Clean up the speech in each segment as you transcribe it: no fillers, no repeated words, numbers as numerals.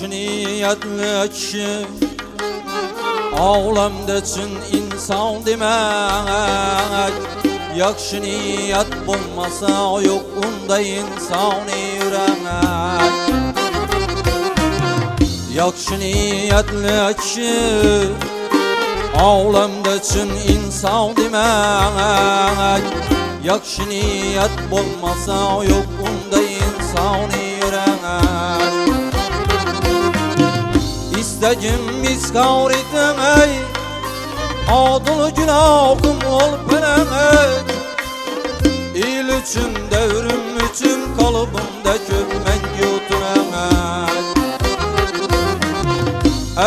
Yaxşı niyetli kişi Ağlamda için insan demek Yaxşı niyet bulmasa yok unda insan yürek Yaxşı niyetli kişi Ağlamda için insan demek Yaxşı niyet bulmasa yok unda insan yürek İstəgim iskar etmək Adıl günahım ol pənəmək İl üçün, devrim üçün Kalıbımda köpmək yutunamək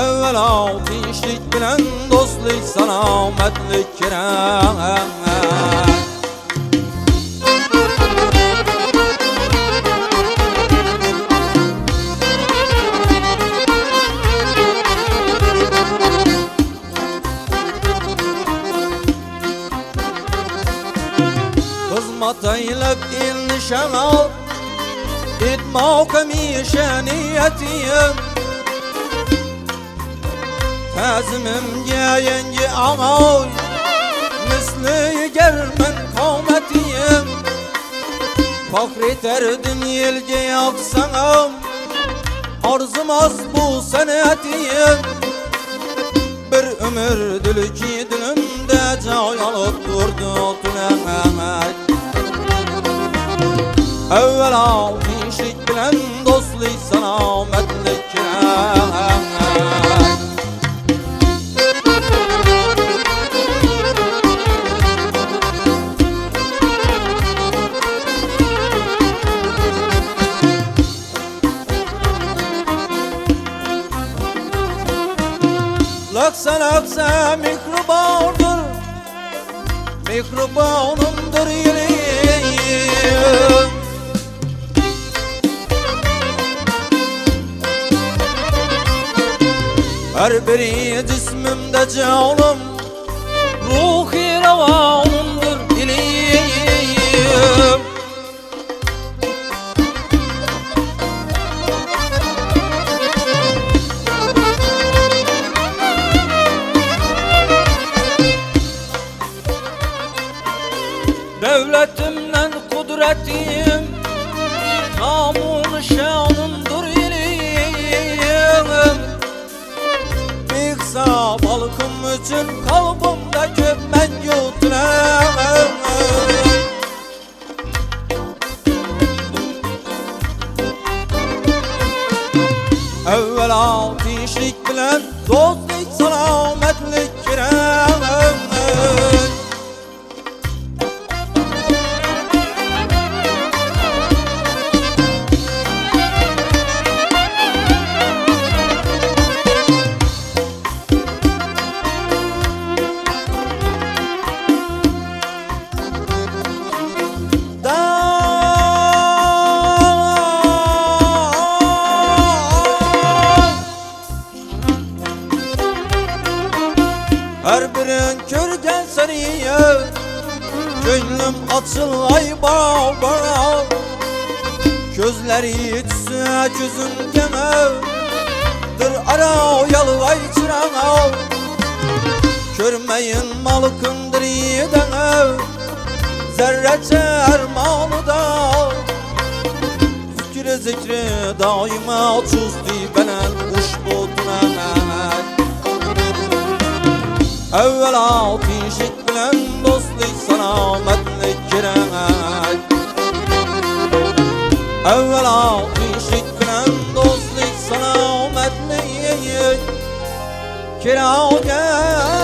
Evvela tinçlik bilen dostlik selametlik kirəmək Hizmet eylep il nişana İtmak emişe niyetiyim Tezimimge yengi ağay Misli germen kavmetiyim Fakri terdim yelge yaksanam Arzum az bu senetiyim Bir ömür dülüki dilimde Cay alıp durdu tünemek Evvela tinçlik bilen dostlik selametlik kirəmək Laksa laksa mikrobandır Mikrobanımdır yüreğim Her biri cismimde canım Ruhi revanımdır dileğim Devletimden kudretim Namun şanımdır ilim Miksa balkım için kalbimde köpmen yutunamak Evvela tinçlik bilen dostlik selametlik kirəmək Her birin körgen seniye Gönlüm açılay bağ Gözleri içse gözüm keme Dır ara yalvay çırağ Körmeyin malıkındır yedene Zerrece ermanı da Fikri zikri daima çuzdi benen Uş botunamak Evvela tinçlik bilen dostlik selametlik kirəmək Evvela tinçlik bilen dostlik selametlik kirəmək